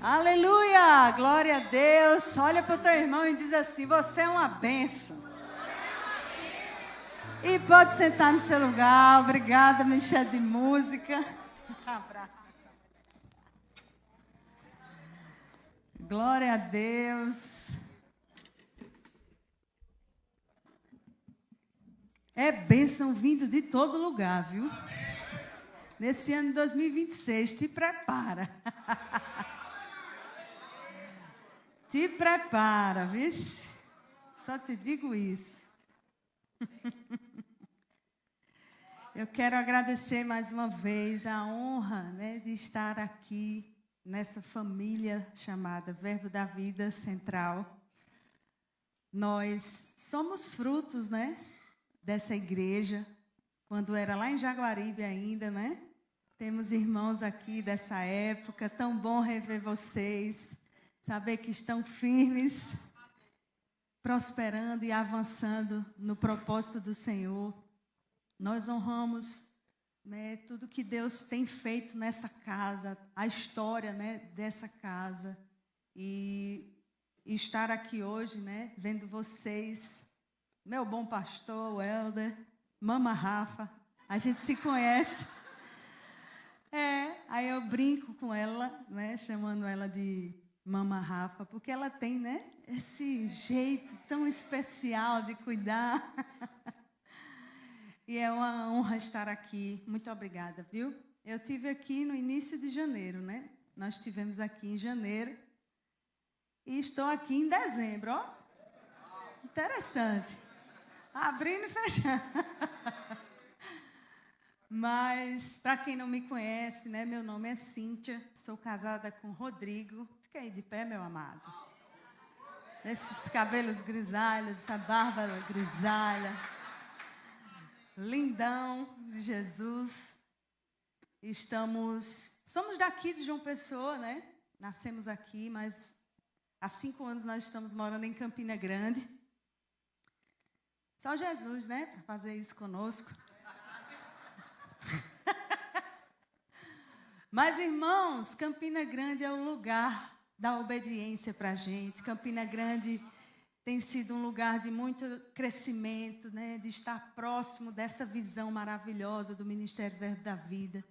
Aleluia! Glória a Deus. Olha para o teu irmão e diz assim: você é uma bênção. E pode sentar no seu lugar. Obrigada, me encher de música. Abraço. Glória a Deus. É bênção vindo de todo lugar, viu? Nesse ano de 2026, te prepara. Te prepara, viu? Só te digo isso. Eu quero agradecer mais uma vez a honra, né, de estar aqui nessa família chamada Verbo da Vida Central. Nós somos frutos, né, dessa igreja, quando era lá em Jaguaribe ainda, né? Temos irmãos aqui dessa época, tão bom rever vocês, saber que estão firmes, prosperando e avançando no propósito do Senhor. Nós honramos, né, tudo que Deus tem feito nessa casa, a história, né, dessa casa. E estar aqui hoje, né, vendo vocês, meu bom pastor, o Helder, Mama Rafa, a gente se conhece. Aí eu brinco com ela, né, chamando ela de Mama Rafa, porque ela tem, né, esse jeito tão especial de cuidar. E é uma honra estar aqui. Muito obrigada, viu? Eu estive aqui no início de janeiro, né? Nós estivemos aqui em janeiro. E estou aqui em dezembro, ó. Interessante. Abrindo e fechando. Mas, para quem não me conhece, né? Meu nome é Cíntia. Sou casada com Rodrigo. Fica aí de pé, meu amado. Esses cabelos grisalhos, essa barba grisalha. Lindão de Jesus. Somos daqui de João Pessoa, né? Nascemos aqui, mas há 5 anos nós estamos morando em Campina Grande. Só Jesus, né? Para fazer isso conosco. Mas, irmãos, Campina Grande é o lugar da obediência para a gente. Campina Grande tem sido um lugar de muito crescimento, né? De estar próximo dessa visão maravilhosa do Ministério Verbo da Vida.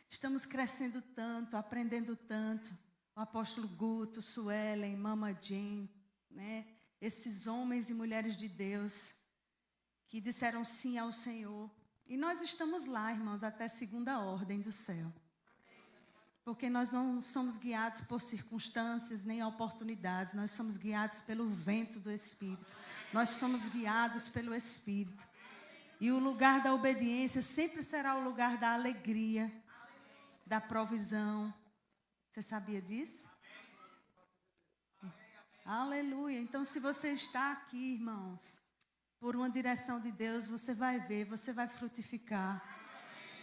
Estamos crescendo tanto, aprendendo tanto. O apóstolo Guto, Suelen, Mama Jane, né? Esses homens e mulheres de Deus que disseram sim ao Senhor. E nós estamos lá, irmãos, até segunda ordem do céu. Porque nós não somos guiados por circunstâncias nem oportunidades. Nós somos guiados pelo vento do Espírito. Nós somos guiados pelo Espírito. E o lugar da obediência sempre será o lugar da alegria, da provisão. Você sabia disso? Aleluia. Então, se você está aqui, irmãos, por uma direção de Deus, você vai ver, você vai frutificar.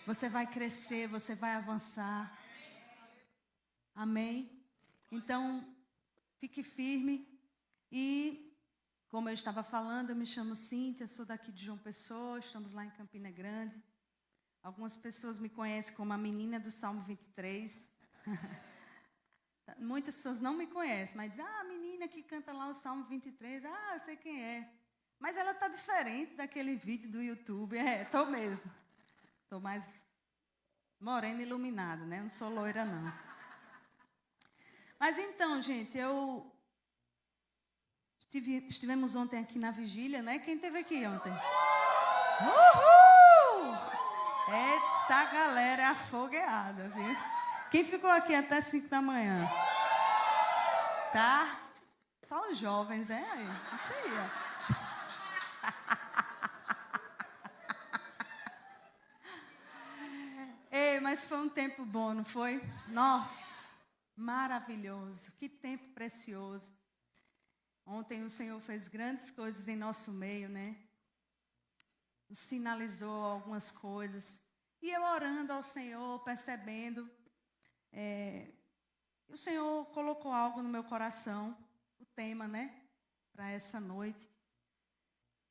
Você vai crescer, você vai avançar. Amém? Então, fique firme e, como eu estava falando, eu me chamo Cíntia, sou daqui de João Pessoa, estamos lá em Campina Grande. Algumas pessoas me conhecem como a menina do Salmo 23. Muitas pessoas não me conhecem, mas dizem, a menina que canta lá o Salmo 23, eu sei quem é. Mas ela está diferente daquele vídeo do YouTube. Estou mesmo. Estou mais morena e iluminada, né? Não sou loira, não. Mas então, gente, estivemos ontem aqui na vigília, né? Quem esteve aqui ontem? Uhul! Essa galera é afogueada, viu? Quem ficou aqui até 5 da manhã? Tá? Só os jovens, né? Isso aí, ó. Ei, mas foi um tempo bom, não foi? Nossa! Maravilhoso, que tempo precioso. Ontem o Senhor fez grandes coisas em nosso meio, né? Nos sinalizou algumas coisas. E eu orando ao Senhor, percebendo, o Senhor colocou algo no meu coração, o tema, né? Para essa noite.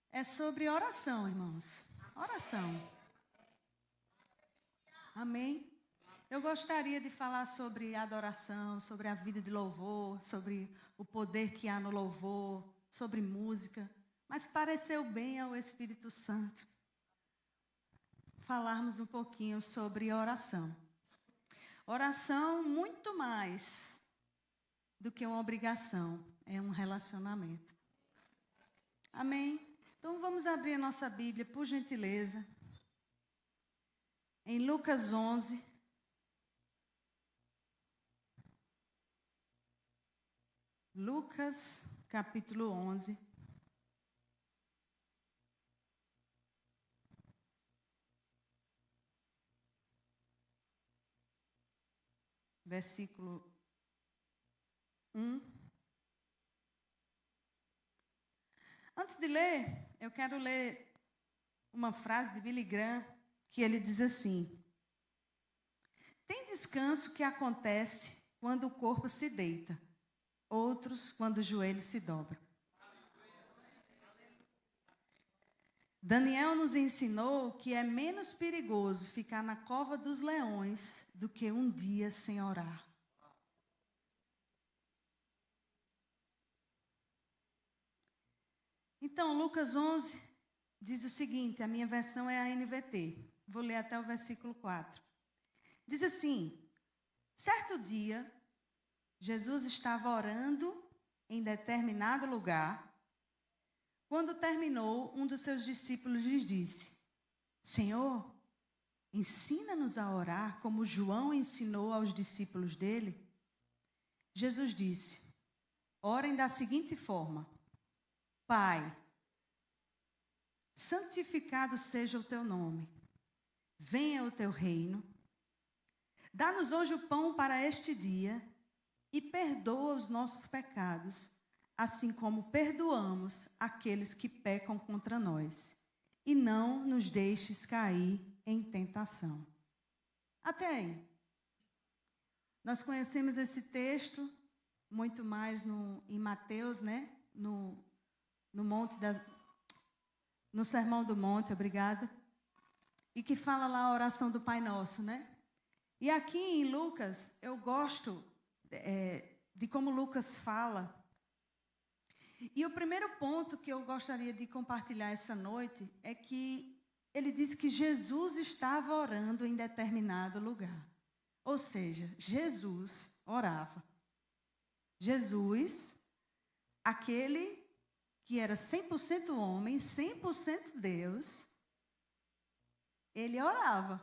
É sobre oração, irmãos. Oração. Amém? Eu gostaria de falar sobre adoração, sobre a vida de louvor, sobre o poder que há no louvor, sobre música, mas pareceu bem ao Espírito Santo falarmos um pouquinho sobre oração. Oração muito mais do que uma obrigação, é um relacionamento. Amém? Então vamos abrir a nossa Bíblia, por gentileza, em Lucas 11. Lucas, capítulo 11. Versículo 1. Antes de ler, eu quero ler uma frase de Billy Graham, que ele diz assim: tem descanso que acontece quando o corpo se deita, outros quando o joelho se dobra. Daniel nos ensinou que é menos perigoso ficar na cova dos leões do que um dia sem orar. Então, Lucas 11 diz o seguinte, a minha versão é a NVT. Vou ler até o versículo 4. Diz assim: certo dia, Jesus estava orando em determinado lugar. Quando terminou, um dos seus discípulos lhes disse: Senhor, ensina-nos a orar como João ensinou aos discípulos dele. Jesus disse: orem da seguinte forma: Pai, santificado seja o teu nome, venha o teu reino, dá-nos hoje o pão para este dia e perdoa os nossos pecados, assim como perdoamos aqueles que pecam contra nós, e não nos deixes cair em tentação. Até aí. Nós conhecemos esse texto muito mais em Mateus, né? No Sermão do Monte, obrigada. E que fala lá a oração do Pai Nosso, né? E aqui em Lucas, eu gosto de como Lucas fala. E o primeiro ponto que eu gostaria de compartilhar essa noite é que ele diz que Jesus estava orando em determinado lugar. Ou seja, Jesus orava. Jesus, aquele que era 100% homem, 100% Deus, ele orava.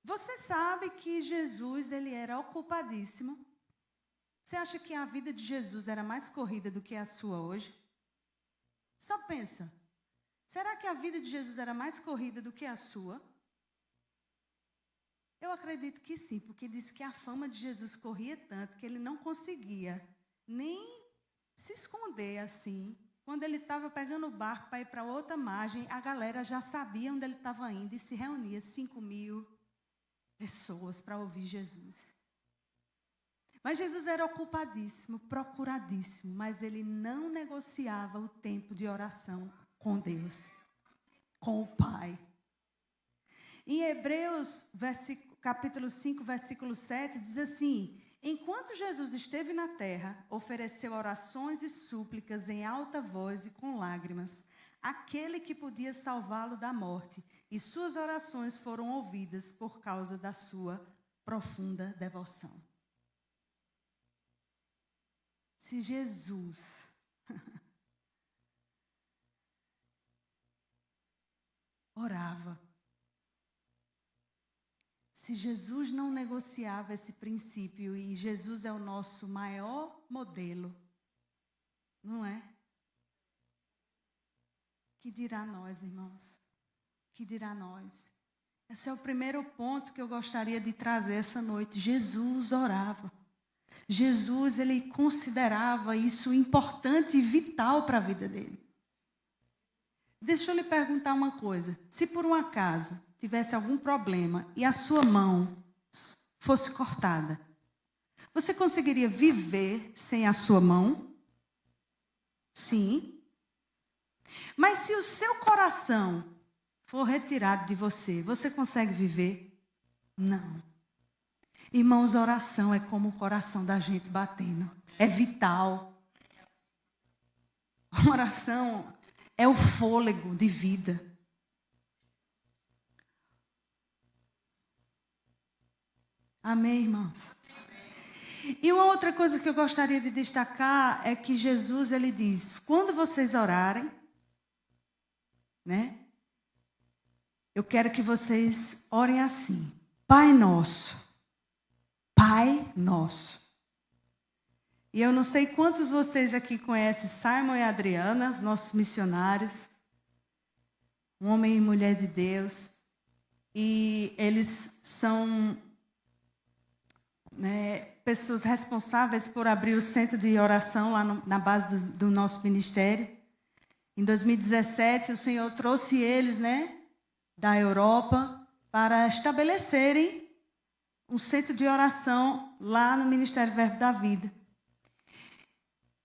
Você sabe que Jesus, ele era ocupadíssimo? Você acha que a vida de Jesus era mais corrida do que a sua hoje? Só pensa. Será que a vida de Jesus era mais corrida do que a sua? Eu acredito que sim, porque diz que a fama de Jesus corria tanto que ele não conseguia nem se esconder assim. Quando ele estava pegando o barco para ir para outra margem, a galera já sabia onde ele estava indo e se reunia 5.000 pessoas para ouvir Jesus. Mas Jesus era ocupadíssimo, procuradíssimo, mas ele não negociava o tempo de oração com Deus, com o Pai. Em Hebreus, capítulo 5, versículo 7, diz assim: enquanto Jesus esteve na terra, ofereceu orações e súplicas em alta voz e com lágrimas, àquele que podia salvá-lo da morte, e suas orações foram ouvidas por causa da sua profunda devoção. Se Jesus orava, se Jesus não negociava esse princípio, e Jesus é o nosso maior modelo, não é? Que dirá nós, irmãos? Que dirá nós? Esse é o primeiro ponto que eu gostaria de trazer essa noite. Jesus orava. Jesus, ele considerava isso importante e vital para a vida dele. Deixa eu lhe perguntar uma coisa. Se por um acaso tivesse algum problema e a sua mão fosse cortada, você conseguiria viver sem a sua mão? Sim. Mas se o seu coração for retirado de você, você consegue viver? Não. Irmãos, oração é como o coração da gente batendo. É vital. A oração é o fôlego de vida. Amém, irmãos? E uma outra coisa que eu gostaria de destacar é que Jesus, ele diz, quando vocês orarem, né? Eu quero que vocês orem assim. Pai nosso. Pai nosso. E eu não sei quantos de vocês aqui conhecem Simon e Adriana, os nossos missionários. Um homem e mulher de Deus. E eles são, né, pessoas responsáveis por abrir o centro de oração lá na base do nosso ministério. Em 2017, o Senhor trouxe eles, né, da Europa para estabelecerem um centro de oração lá no Ministério Verbo da Vida.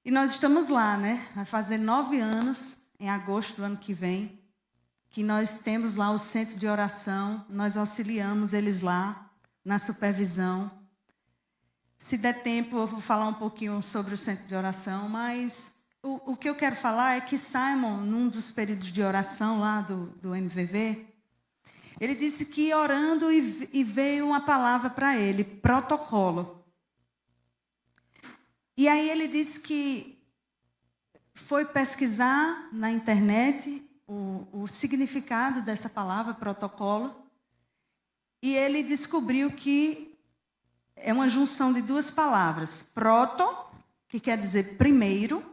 E nós estamos lá, né? Vai fazer 9 anos, em agosto do ano que vem, que nós temos lá o centro de oração, nós auxiliamos eles lá na supervisão. Se der tempo, eu vou falar um pouquinho sobre o centro de oração, mas o que eu quero falar é que Simon, num dos períodos de oração lá do MVV, ele disse que orando e veio uma palavra para ele, protocolo. E aí ele disse que foi pesquisar na internet o significado dessa palavra, protocolo, e ele descobriu que é uma junção de 2 palavras, proto, que quer dizer primeiro,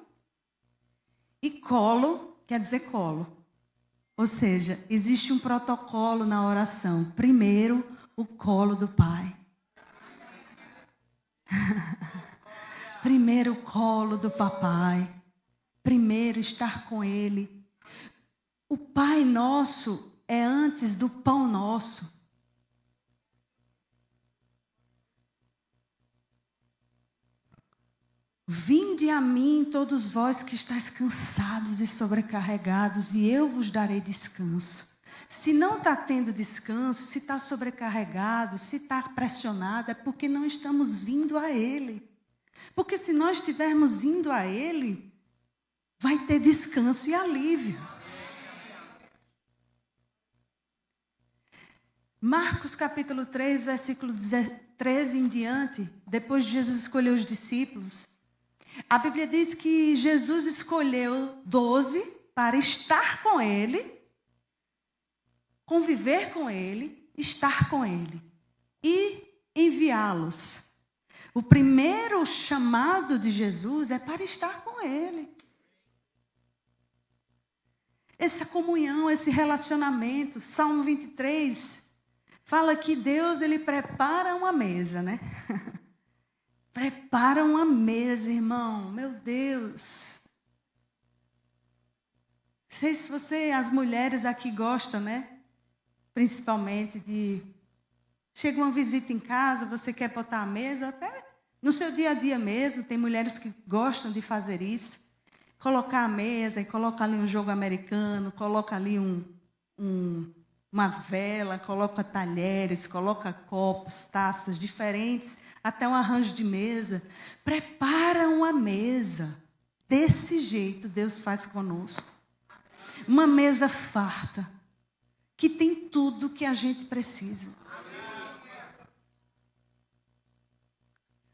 e colo, quer dizer colo. Ou seja, existe um protocolo na oração. Primeiro, o colo do Pai. Primeiro, o colo do papai. Primeiro, estar com Ele. O Pai Nosso é antes do pão nosso. Vinde a mim, todos vós que estáis cansados e sobrecarregados, e eu vos darei descanso. Se não está tendo descanso, se está sobrecarregado, se está pressionado, é porque não estamos vindo a Ele. Porque se nós estivermos indo a Ele, vai ter descanso e alívio. Marcos capítulo 3, versículo 13 em diante, depois de Jesus escolher os discípulos, a Bíblia diz que Jesus escolheu 12 para estar com Ele, conviver com Ele, estar com Ele e enviá-los. O primeiro chamado de Jesus é para estar com Ele. Essa comunhão, esse relacionamento. Salmo 23 fala que Deus, Ele prepara uma mesa, né? Prepara uma mesa, irmão. Meu Deus. Não sei se você, as mulheres aqui gostam, né? Principalmente de... Chega uma visita em casa, você quer botar a mesa, até no seu dia a dia mesmo, tem mulheres que gostam de fazer isso. Colocar a mesa e coloca ali um jogo americano, coloca ali uma vela, coloca talheres, coloca copos, taças diferentes, até um arranjo de mesa. Prepara uma mesa. Desse jeito Deus faz conosco. Uma mesa farta, que tem tudo que a gente precisa.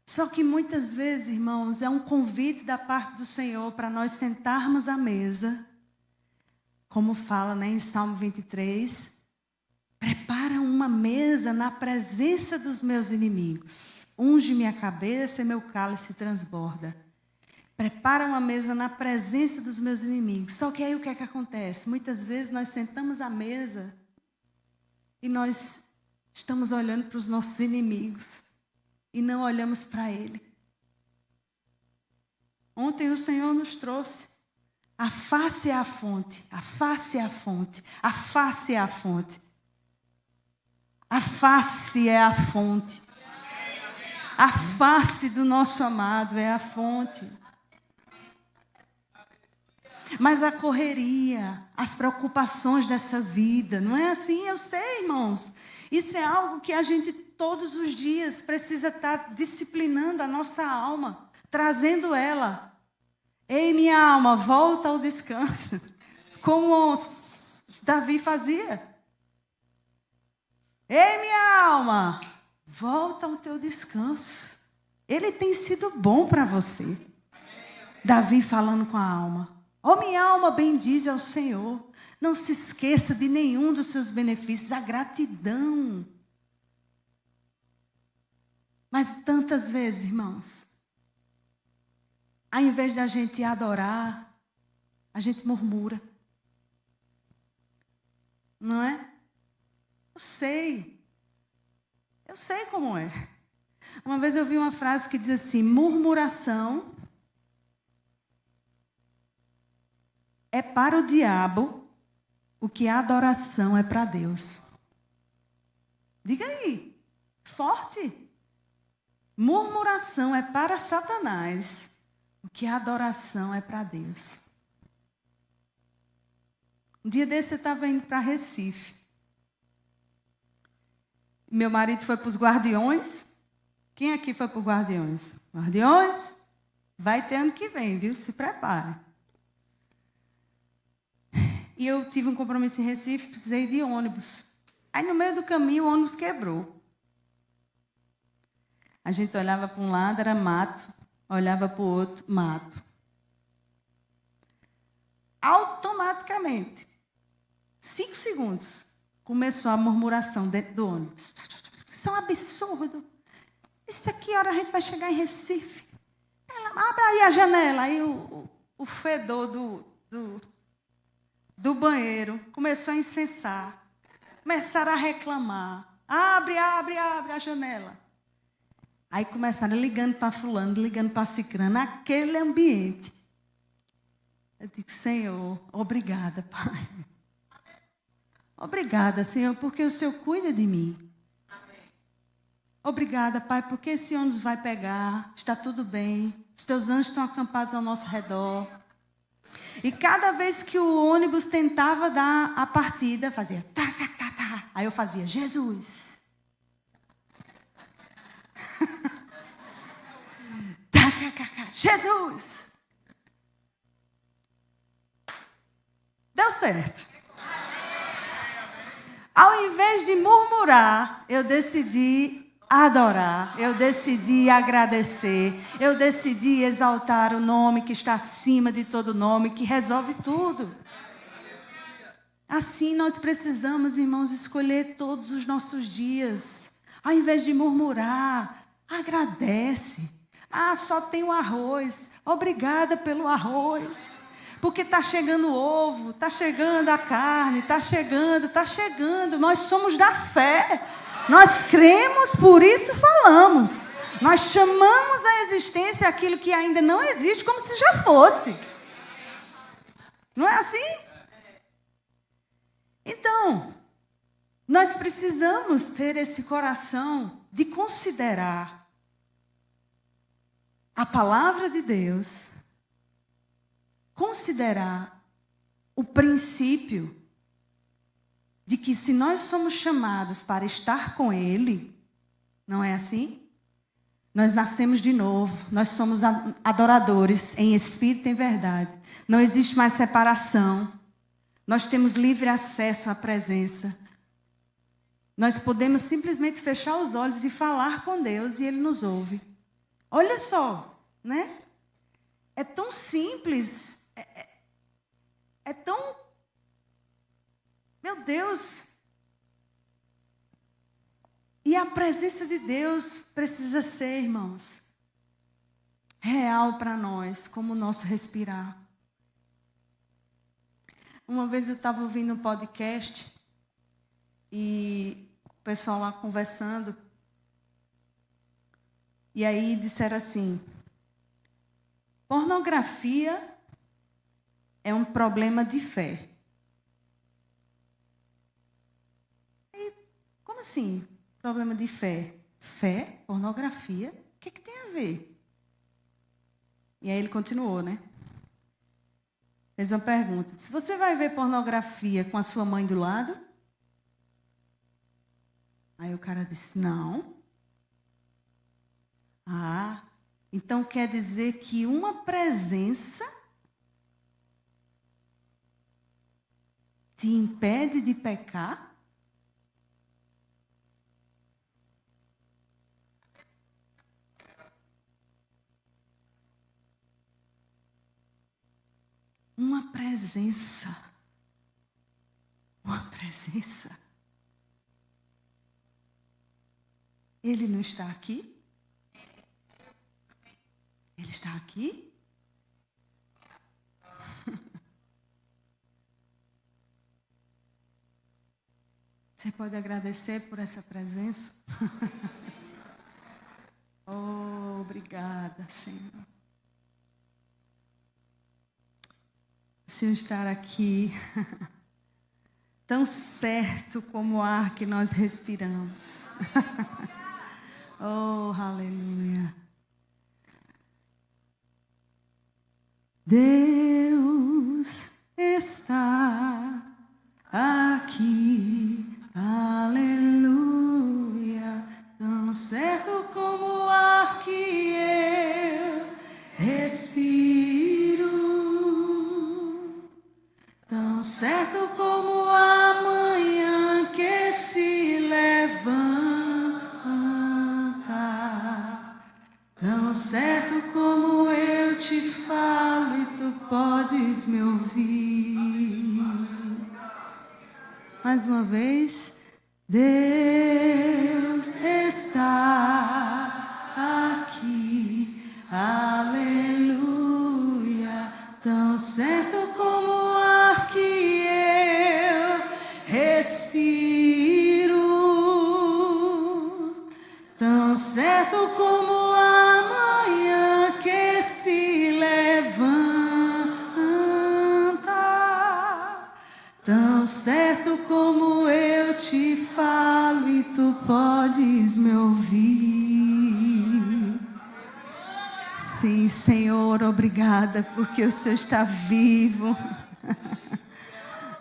Só que muitas vezes, irmãos, é um convite da parte do Senhor para nós sentarmos à mesa, como fala, né, em Salmo 23, prepara uma mesa na presença dos meus inimigos. Unge minha cabeça e meu cálice transborda. Prepara uma mesa na presença dos meus inimigos. Só que aí o que é que acontece? Muitas vezes nós sentamos à mesa e nós estamos olhando para os nossos inimigos e não olhamos para Ele. Ontem o Senhor nos trouxe. A face é a fonte, a face é a fonte, a face é a fonte. A face é a fonte. A face do nosso amado é a fonte. Mas a correria, as preocupações dessa vida, não é assim? Eu sei, irmãos. Isso é algo que a gente todos os dias precisa estar disciplinando a nossa alma, trazendo ela. Ei, minha alma, volta ao descanso. Como Davi fazia. Ei, minha alma, volta ao teu descanso. Ele tem sido bom para você. Davi falando com a alma. Ó, minha alma, bendize ao Senhor. Não se esqueça de nenhum dos seus benefícios. A gratidão. Mas tantas vezes, irmãos, ao invés de a gente adorar, a gente murmura. Não é? Eu sei como é. Uma vez eu vi uma frase que diz assim: murmuração é para o diabo o que a adoração é para Deus. Diga aí, forte. Murmuração é para Satanás o que a adoração é para Deus. Um dia desse eu estava indo para Recife. Meu marido foi para os Guardiões. Quem aqui foi para os Guardiões? Guardiões? Vai ter ano que vem, viu? Se prepare. E eu tive um compromisso em Recife, precisei de ônibus. Aí no meio do caminho o ônibus quebrou. A gente olhava para um lado, era mato. Olhava para o outro, mato. Automaticamente, 5 segundos, começou a murmuração dentro do ônibus. Isso é um absurdo. Isso aqui, a hora a gente vai chegar em Recife. Abre aí a janela. Aí o fedor do banheiro começou a incensar. Começaram a reclamar. Abre a janela. Aí começaram ligando para fulano, ligando para cicrano, naquele ambiente. Eu digo: Senhor, obrigada, Pai. Obrigada, Senhor, porque o Senhor cuida de mim. Obrigada, Pai, porque esse ônibus vai pegar, está tudo bem, os teus anjos estão acampados ao nosso redor. E cada vez que o ônibus tentava dar a partida, fazia tá. Aí eu fazia: Jesus. Jesus. Deu certo. Ao invés de murmurar, eu decidi adorar, eu decidi agradecer, eu decidi exaltar o nome que está acima de todo nome, que resolve tudo. Assim nós precisamos, irmãos, escolher todos os nossos dias. Ao invés de murmurar, agradece. Só tem o arroz. Obrigada pelo arroz. Porque está chegando o ovo, está chegando a carne, está chegando. Nós somos da fé. Nós cremos, por isso falamos. Nós chamamos à existência aquilo que ainda não existe como se já fosse. Não é assim? Então, nós precisamos ter esse coração de considerar a palavra de Deus, considerar o princípio de que se nós somos chamados para estar com Ele, não é assim? Nós nascemos de novo, nós somos adoradores em espírito e em verdade. Não existe mais separação. Nós temos livre acesso à presença. Nós podemos simplesmente fechar os olhos e falar com Deus e Ele nos ouve. Olha só, né? É tão simples, é tão... Meu Deus! E a presença de Deus precisa ser, irmãos, real para nós, como o nosso respirar. Uma vez eu estava ouvindo um podcast e o pessoal lá conversando, e aí disseram assim: pornografia é um problema de fé. E, como assim, problema de fé? Fé, pornografia, o que tem a ver? E aí ele continuou, né? fez uma pergunta. Disse, você vai ver pornografia com a sua mãe do lado? Aí o cara disse, não. Ah, então quer dizer que uma presença te impede de pecar? Uma presença. Uma presença. Ele não está aqui? Ele está aqui? Você pode agradecer por essa presença? Oh, obrigada, Senhor. O Senhor estar aqui, tão certo como o ar que nós respiramos. Oh, aleluia. Deus está aqui, aleluia, tão certo como o ar que eu respiro, tão certo como a manhã que se levanta, tão certo como eu te falo e tu podes me ouvir. Mais uma vez, Deus está aqui, aleluia, tão certo como o ar que eu respiro, tão certo como a manhã que se levanta, tão certo como eu te falo e tu podes me ouvir. Sim, Senhor, obrigada, porque o Senhor está vivo.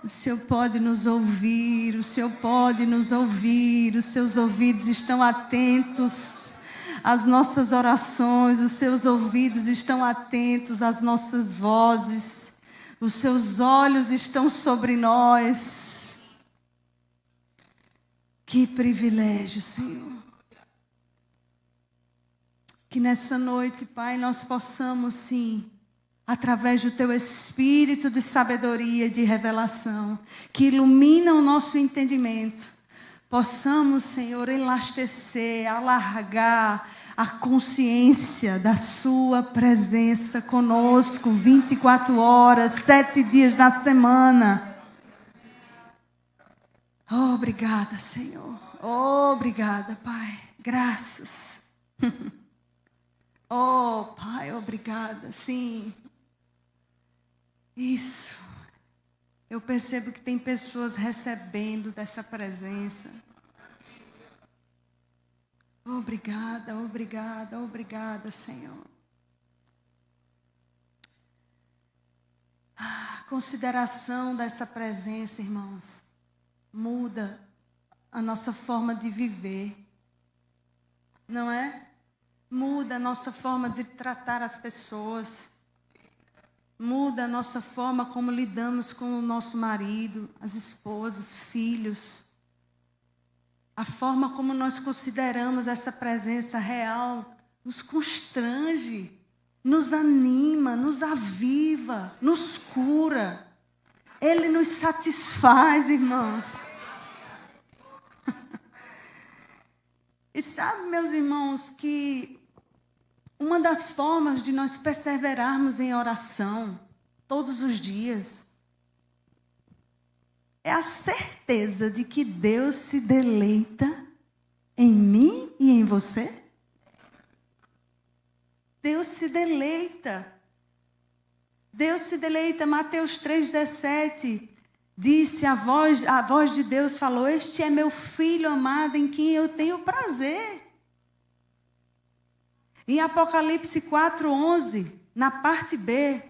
O Senhor pode nos ouvir, o Senhor pode nos ouvir, os seus ouvidos estão atentos às nossas orações, os seus ouvidos estão atentos às nossas vozes, os seus olhos estão sobre nós. Que privilégio, Senhor. Que nessa noite, Pai, nós possamos, sim, através do Teu Espírito de sabedoria e de revelação, que ilumina o nosso entendimento, possamos, Senhor, elastecer, alargar a consciência da Sua presença conosco, 24 horas, 7 dias da semana. Oh, obrigada, Senhor. Oh, obrigada, Pai. Graças. Oh, Pai, obrigada. Sim. Isso. Eu percebo que tem pessoas recebendo dessa presença. Obrigada, obrigada, obrigada, Senhor. A consideração dessa presença, irmãos, muda a nossa forma de viver. Não é? Muda a nossa forma de tratar as pessoas. Muda a nossa forma como lidamos com o nosso marido, as esposas, filhos. A forma como nós consideramos essa presença real nos constrange, nos anima, nos aviva, nos cura. Ele nos satisfaz, irmãos. E sabe, meus irmãos, que uma das formas de nós perseverarmos em oração todos os dias é a certeza de que Deus se deleita em mim e em você. Deus se deleita. Deus se deleita. Mateus 3,17 disse, a voz de Deus falou, este é meu filho amado em quem eu tenho prazer. Em Apocalipse 4,11, na parte B,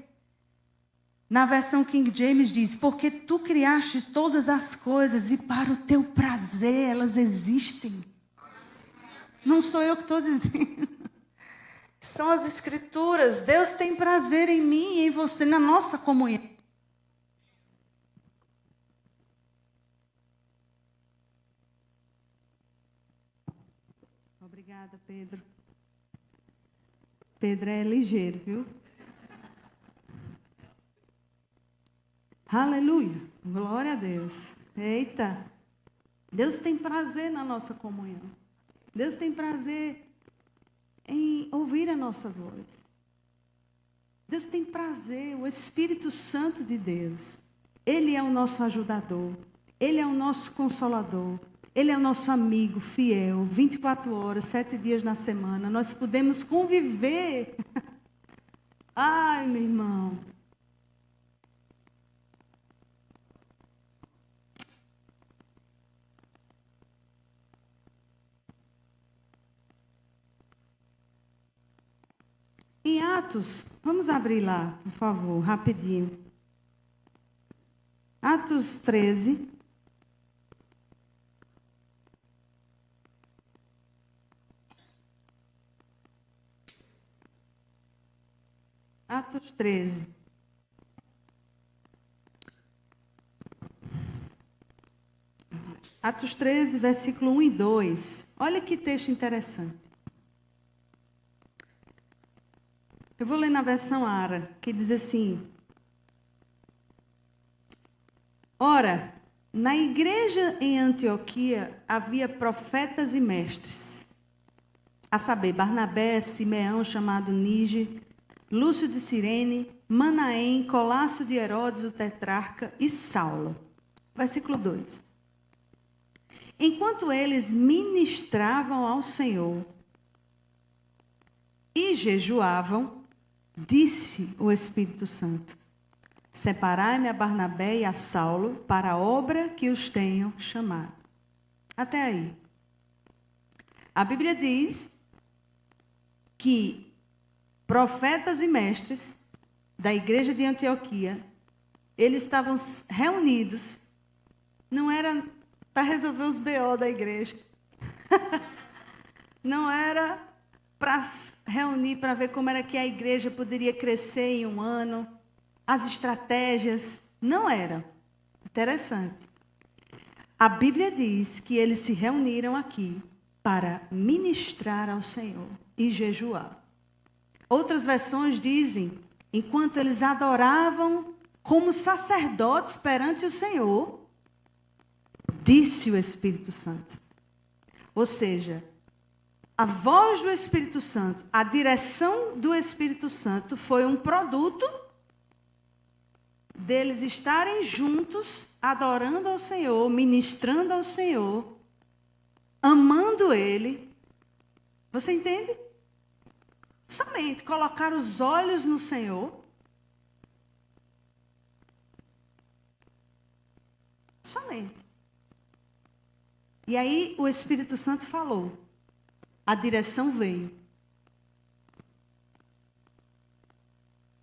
Na versão King James diz, porque tu criaste todas as coisas e para o teu prazer elas existem. Não sou eu que estou dizendo. São as escrituras. Deus tem prazer em mim e em você, na nossa comunhão. Obrigada, Pedro. Pedro é ligeiro, viu? Aleluia. Glória a Deus. Eita. Deus tem prazer na nossa comunhão. Deus tem prazer em ouvir a nossa voz. Deus tem prazer, o Espírito Santo de Deus. Ele é o nosso ajudador. Ele é o nosso consolador. Ele é o nosso amigo fiel, 24 horas, 7 dias na semana. Nós podemos conviver. Ai, meu irmão. Em Atos, vamos abrir lá, por favor, rapidinho. Atos 13. Atos 13. Atos 13, versículo 1 e 2. Olha que texto interessante. Eu vou ler na versão ARA, que diz assim: Ora, na igreja em Antioquia havia profetas e mestres, a saber, Barnabé, Simeão, chamado Níger, Lúcio de Cirene, Manaém, Colácio de Herodes, o tetrarca, e Saulo. Versículo 2. Enquanto eles ministravam ao Senhor e jejuavam, disse o Espírito Santo: Separai-me a Barnabé e a Saulo para a obra que os tenham chamado. Até aí. A Bíblia diz que profetas e mestres da igreja de Antioquia, eles estavam reunidos, não era para resolver os BO da igreja, não era para reunir para ver como era que a igreja poderia crescer em um ano, as estratégias, não era. Interessante. A Bíblia diz que eles se reuniram aqui para ministrar ao Senhor e jejuar. Outras versões dizem, enquanto eles adoravam como sacerdotes perante o Senhor, disse o Espírito Santo. Ou seja, a voz do Espírito Santo, a direção do Espírito Santo foi um produto deles estarem juntos, adorando ao Senhor, ministrando ao Senhor, amando Ele. Você entende? Somente colocar os olhos no Senhor. Somente. E aí o Espírito Santo falou. A direção veio.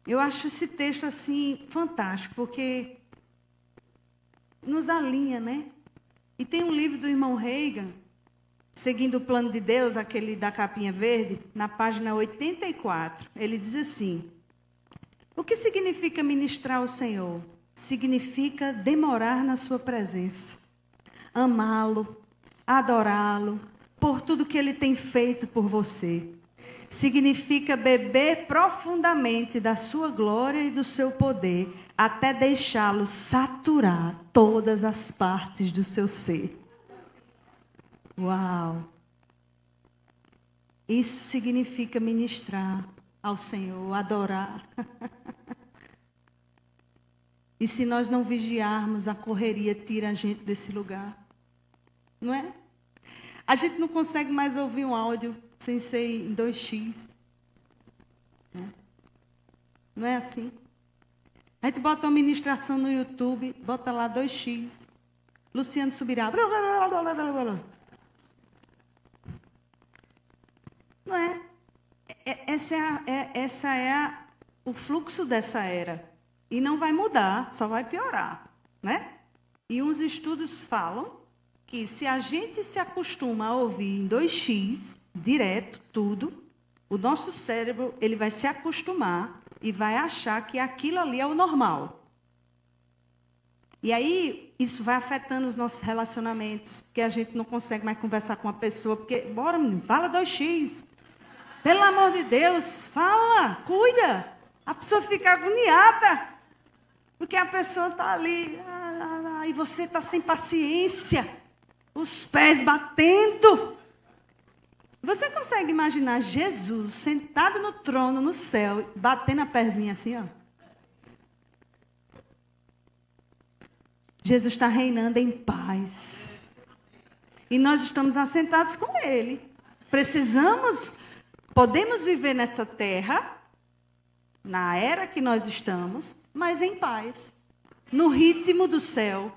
Eu acho esse texto assim fantástico, porque nos alinha, né? E tem um livro do irmão Reagan, Seguindo o Plano de Deus, aquele da capinha verde, na página 84. Ele diz assim: o que significa ministrar ao Senhor? Significa demorar na sua presença, amá-lo, adorá-lo, por tudo que Ele tem feito por você. Significa beber profundamente da sua glória e do seu poder, até deixá-lo saturar todas as partes do seu ser. Uau! Isso significa ministrar ao Senhor, adorar. E se nós não vigiarmos, a correria tira a gente desse lugar. Não é? A gente não consegue mais ouvir um áudio sem ser em 2x. Não é assim? A gente bota uma ministração no YouTube, bota lá 2x. Luciano Subirá. Não é? O fluxo dessa era. e não vai mudar, só vai piorar, né? E uns estudos falam que se a gente se acostuma a ouvir em 2x, direto, tudo, o nosso cérebro ele vai se acostumar e vai achar que aquilo ali é o normal. E aí, isso vai afetando os nossos relacionamentos, porque a gente não consegue mais conversar com a pessoa, porque, bora, menino, fala 2x. Pelo amor de Deus, fala, cuida. A pessoa fica agoniada, porque a pessoa está ali, e você está sem paciência, os pés batendo. Você consegue imaginar Jesus sentado no trono, no céu, batendo a pezinha assim, ó? Jesus está reinando em paz. E nós estamos assentados com Ele. Podemos viver nessa terra, na era que nós estamos, mas em paz. No ritmo do céu,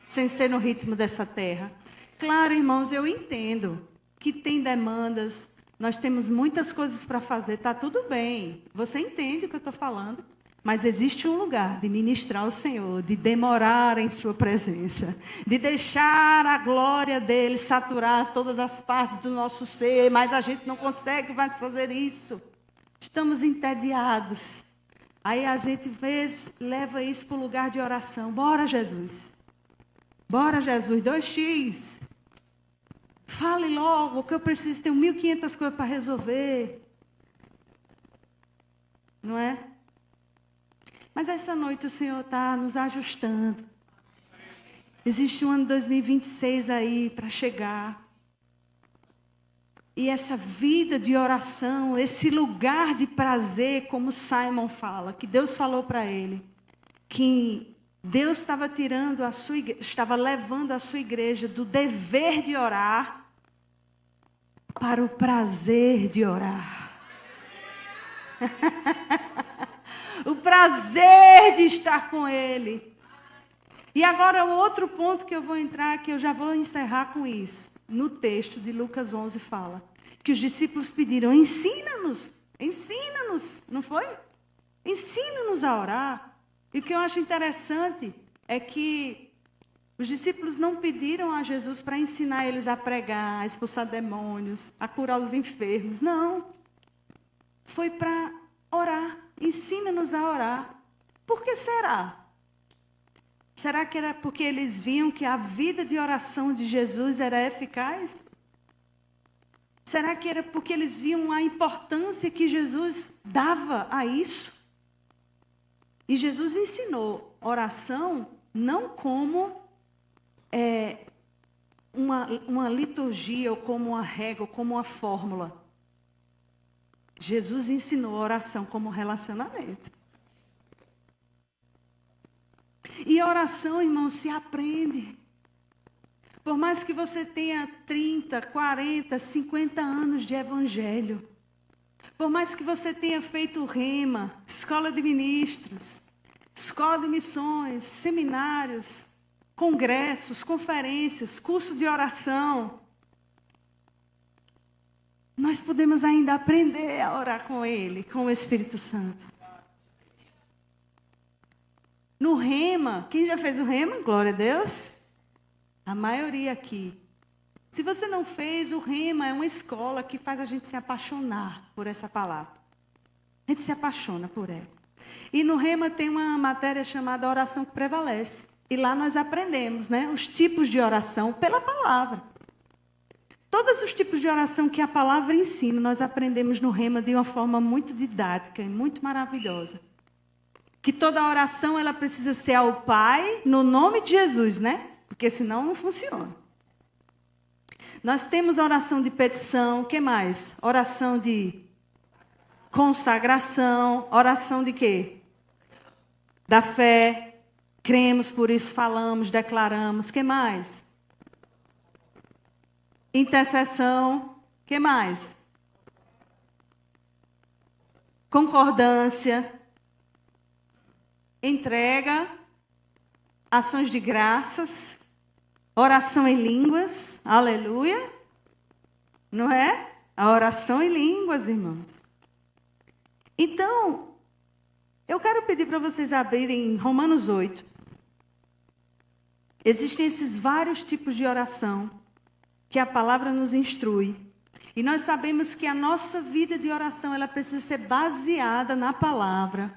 sem ser no ritmo dessa terra. Claro, irmãos, eu entendo que tem demandas, nós temos muitas coisas para fazer, está tudo bem. Você entende o que eu estou falando? Mas existe um lugar de ministrar ao Senhor, de demorar em sua presença, de deixar a glória dele saturar todas as partes do nosso ser, mas a gente não consegue mais fazer isso. Estamos entediados. Aí a gente, às vezes, leva isso para o lugar de oração. Bora, Jesus. Bora, Jesus. 2x. Fale logo, que eu preciso, tenho 1.500 coisas para resolver. Não é? Mas essa noite o Senhor está nos ajustando. Existe um ano 2026 aí para chegar. E essa vida de oração, esse lugar de prazer, como Simon fala, que Deus falou para ele, que Deus estava tirando a sua igreja, estava levando a sua igreja do dever de orar para o prazer de orar. O prazer de estar com Ele. E agora o outro ponto que eu vou entrar, que eu já vou encerrar com isso. No texto de Lucas 11 fala que os discípulos pediram, ensina-nos, não foi? Ensina-nos a orar. E o que eu acho interessante é que os discípulos não pediram a Jesus para ensinar eles a pregar, a expulsar demônios, a curar os enfermos. Não. Foi para orar. Ensina-nos a orar. Por que será? Será que era porque eles viam que a vida de oração de Jesus era eficaz? Será que era porque eles viam a importância que Jesus dava a isso? E Jesus ensinou oração não como uma liturgia, ou como uma regra, ou como uma fórmula. Jesus ensinou a oração como relacionamento. E a oração, irmão, se aprende. Por mais que você tenha 30, 40, 50 anos de evangelho, por mais que você tenha feito rema, escola de ministros, escola de missões, seminários, congressos, conferências, curso de oração, nós podemos ainda aprender a orar com Ele, com o Espírito Santo. No rema, quem já fez o rema? Glória a Deus. A maioria aqui. Se você não fez, o rema é uma escola que faz a gente se apaixonar por essa palavra. A gente se apaixona por ela. E no rema tem uma matéria chamada oração que prevalece. E lá nós aprendemos, né, os tipos de oração pela palavra. Todos os tipos de oração que a palavra ensina, nós aprendemos no rema de uma forma muito didática e muito maravilhosa. Que toda oração ela precisa ser ao Pai, no nome de Jesus, né? Porque senão não funciona. Nós temos oração de petição, o que mais? Oração de consagração, oração de quê? Da fé, cremos, por isso falamos, declaramos, o que mais? Intercessão, o que mais? Concordância, entrega, ações de graças, oração em línguas, aleluia, não é? A oração em línguas, irmãos. Então, Eu quero pedir para vocês abrirem Romanos 8. Existem esses vários tipos de oração que a palavra nos instrui. E nós sabemos que a nossa vida de oração, ela precisa ser baseada na palavra.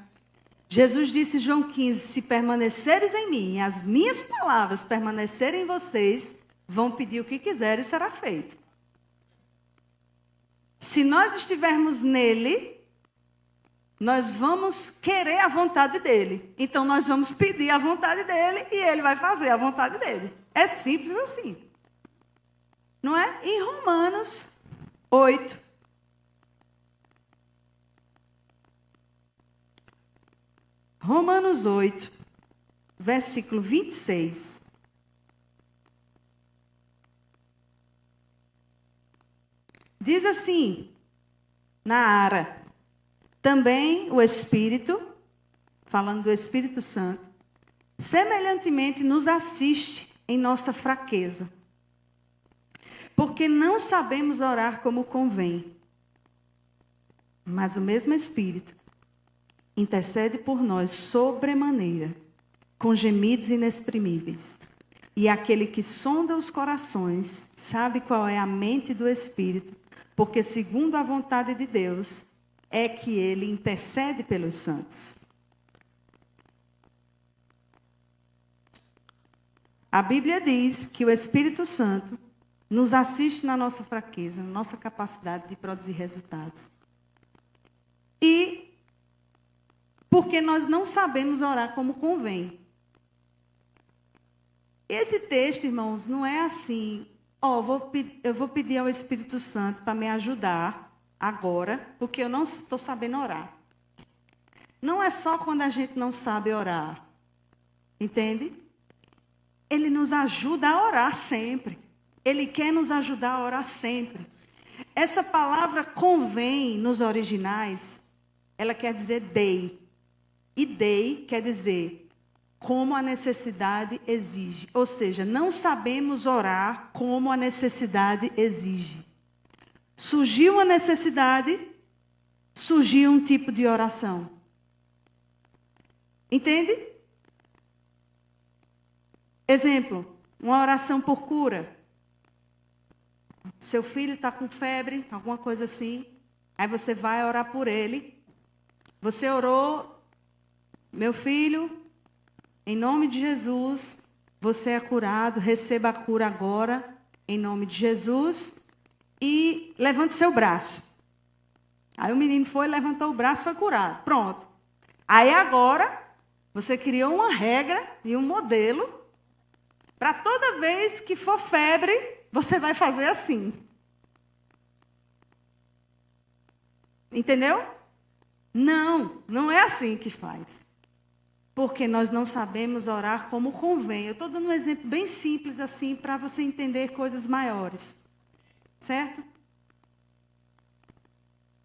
Jesus disse em João 15, se permaneceres em mim, e as minhas palavras permanecerem em vocês, vão pedir o que quiserem e será feito. Se nós estivermos nele, nós vamos querer a vontade dele. Então nós vamos pedir a vontade dele e ele vai fazer a vontade dele. É simples assim. Não é? Em Romanos 8. Romanos 8, versículo 26. Diz assim, na Ara, também o Espírito, falando do Espírito Santo, semelhantemente nos assiste em nossa fraqueza, porque não sabemos orar como convém. Mas o mesmo Espírito intercede por nós sobremaneira, com gemidos inexprimíveis. E aquele que sonda os corações sabe qual é a mente do Espírito, porque segundo a vontade de Deus é que ele intercede pelos santos. A Bíblia diz que o Espírito Santo nos assiste na nossa fraqueza, na nossa capacidade de produzir resultados. E porque nós não sabemos orar como convém. Esse texto, irmãos, não é assim, eu vou pedir ao Espírito Santo para me ajudar agora, porque eu não estou sabendo orar. Não é só quando a gente não sabe orar. Entende? Ele nos ajuda a orar sempre. Ele quer nos ajudar a orar sempre. Essa palavra convém nos originais, ela quer dizer dei. E dei quer dizer como a necessidade exige. Ou seja, não sabemos orar como a necessidade exige. Surgiu uma necessidade, surgiu um tipo de oração. Entende? Exemplo, uma oração por cura. Seu filho está com febre, alguma coisa assim. Aí você vai orar por ele. Você orou, meu filho, em nome de Jesus, você é curado, receba a cura agora, em nome de Jesus, e levante seu braço. Aí o menino foi, levantou o braço e foi curado. Pronto. Aí agora, você criou uma regra e um modelo, para toda vez que for febre, você vai fazer assim. Entendeu? Não, não é assim que faz. Porque nós não sabemos orar como convém. Eu estou dando um exemplo bem simples assim, para você entender coisas maiores. Certo?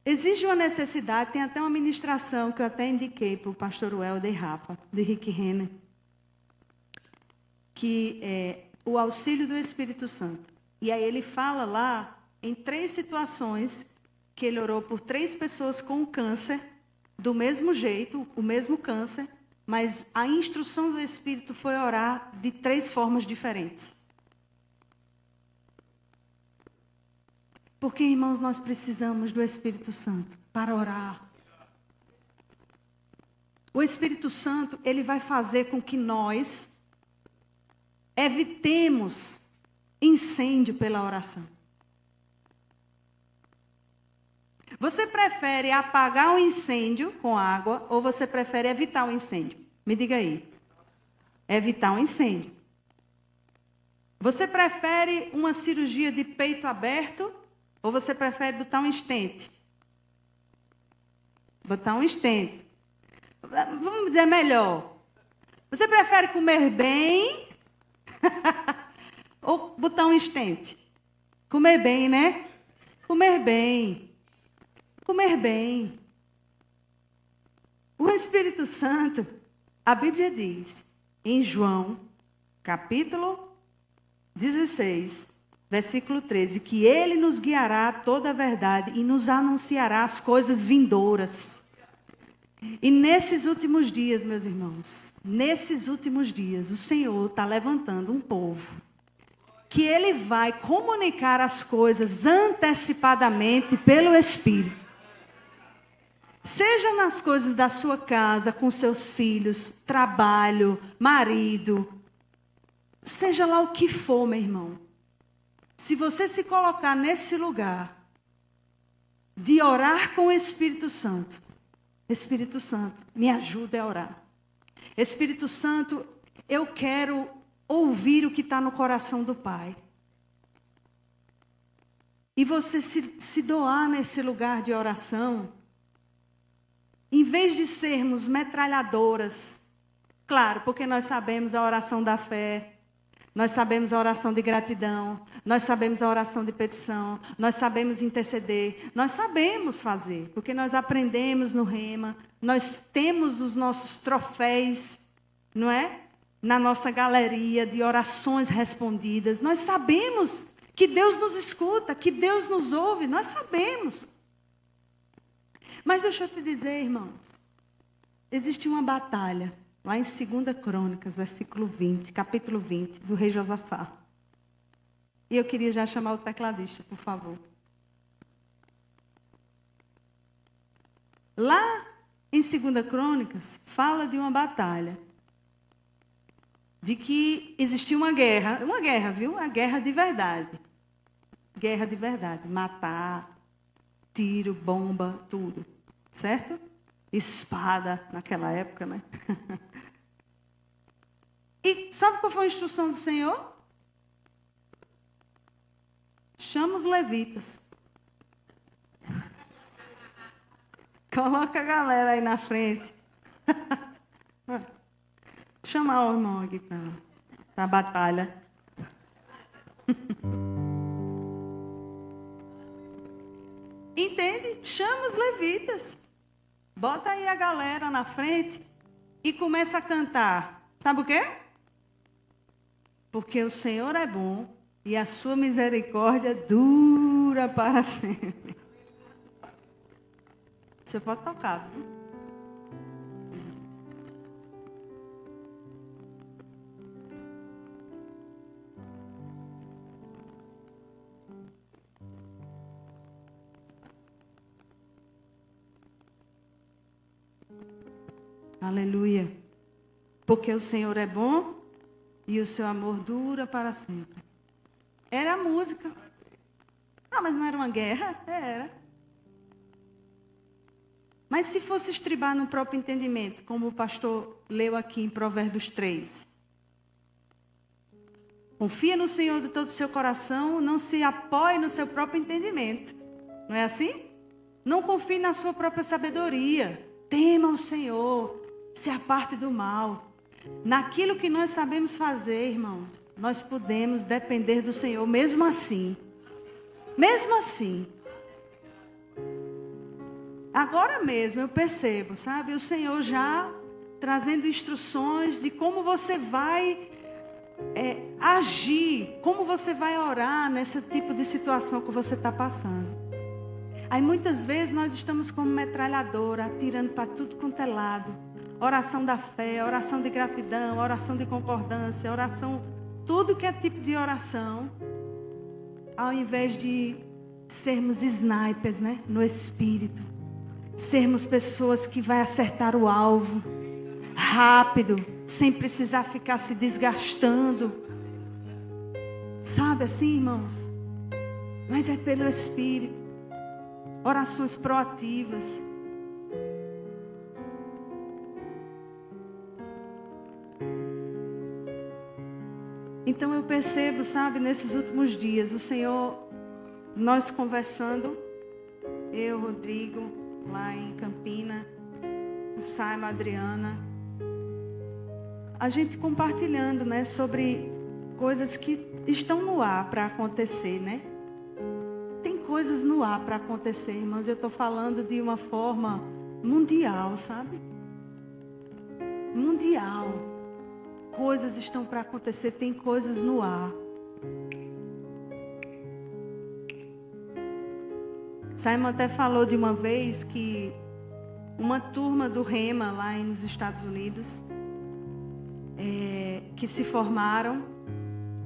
Existe uma necessidade, tem até uma ministração que eu até indiquei para o pastor Welder Rafa, de Rick Renner, que é o auxílio do Espírito Santo. E aí ele fala lá em 3 situações que ele orou por 3 pessoas com câncer, do mesmo jeito, o mesmo câncer, mas a instrução do Espírito foi orar de 3 formas diferentes. Porque, irmãos, nós precisamos do Espírito Santo para orar. O Espírito Santo, ele vai fazer com que nós evitemos incêndio pela oração. Você prefere apagar o incêndio com água ou você prefere evitar o incêndio? Me diga aí. Evitar o incêndio. Você prefere uma cirurgia de peito aberto ou você prefere botar um estente? Botar um estente. Vamos dizer melhor. Você prefere comer bem ou botar um estente? Comer bem, né? Comer bem. Comer bem. O Espírito Santo, a Bíblia diz, em João, capítulo 16, versículo 13, que ele nos guiará a toda a verdade e nos anunciará as coisas vindouras. E nesses últimos dias, meus irmãos, nesses últimos dias, o Senhor está levantando um povo que Ele vai comunicar as coisas antecipadamente pelo Espírito. Seja nas coisas da sua casa, com seus filhos, trabalho, marido, seja lá o que for, meu irmão. Se você se colocar nesse lugar de orar com o Espírito Santo, Espírito Santo, me ajuda a orar. Espírito Santo, eu quero ouvir o que está no coração do Pai. E você se doar nesse lugar de oração, em vez de sermos metralhadoras, claro, porque nós sabemos a oração da fé, nós sabemos a oração de gratidão, nós sabemos a oração de petição, nós sabemos interceder, nós sabemos fazer, porque nós aprendemos no Rema, nós temos os nossos troféus, não é? Na nossa galeria de orações respondidas, nós sabemos que Deus nos escuta, que Deus nos ouve, nós sabemos. Mas deixa eu te dizer, irmãos, existe uma batalha, lá em 2 Crônicas, versículo 20, capítulo 20, do rei Josafá. E eu queria já chamar o tecladista, por favor. Lá em 2 Crônicas, fala de uma batalha. De que existia uma guerra, viu? Uma guerra de verdade. Guerra de verdade. Matar, tiro, bomba, tudo. Certo? Espada, naquela época, né? E sabe qual foi a instrução do Senhor? Chama os levitas. Coloca a galera aí na frente. Chamar o irmão aqui para a batalha. Entende? Chama os levitas. Bota aí a galera na frente e começa a cantar. Sabe o quê? Porque o Senhor é bom e a sua misericórdia dura para sempre. Você pode tocar, viu? Aleluia. Porque o Senhor é bom e o seu amor dura para sempre. Era a música. Ah, mas não era uma guerra? Era. Mas se fosse estribar no próprio entendimento, como o pastor leu aqui em Provérbios 3. Confia no Senhor de todo o seu coração, não se apoie no seu próprio entendimento. Não é assim? Não confie na sua própria sabedoria. Tema o Senhor. Se aparte do mal. Naquilo que nós sabemos fazer, irmãos, nós podemos depender do Senhor mesmo assim. Mesmo assim. Agora mesmo eu percebo, sabe? O Senhor já trazendo instruções de como você vai agir, como você vai orar nesse tipo de situação que você está passando. Aí muitas vezes nós estamos como metralhadora, atirando para tudo quanto é lado. Oração da fé, oração de gratidão, oração de concordância, oração, tudo que é tipo de oração. Ao invés de sermos snipers, né, no espírito. Sermos pessoas que vai acertar o alvo rápido, sem precisar ficar se desgastando. Sabe assim, irmãos? Mas é pelo Espírito. Orações proativas. Então eu percebo, sabe, nesses últimos dias, o Senhor, nós conversando, eu, Rodrigo, lá em Campina, o Simon, a Adriana, a gente compartilhando, né, sobre coisas que estão no ar para acontecer, né? Tem coisas no ar para acontecer, irmãos. Eu estou falando de uma forma mundial, sabe? Mundial. Coisas estão para acontecer, tem coisas no ar. Simon até falou de uma vez que uma turma do Rema lá nos Estados Unidos, que se formaram.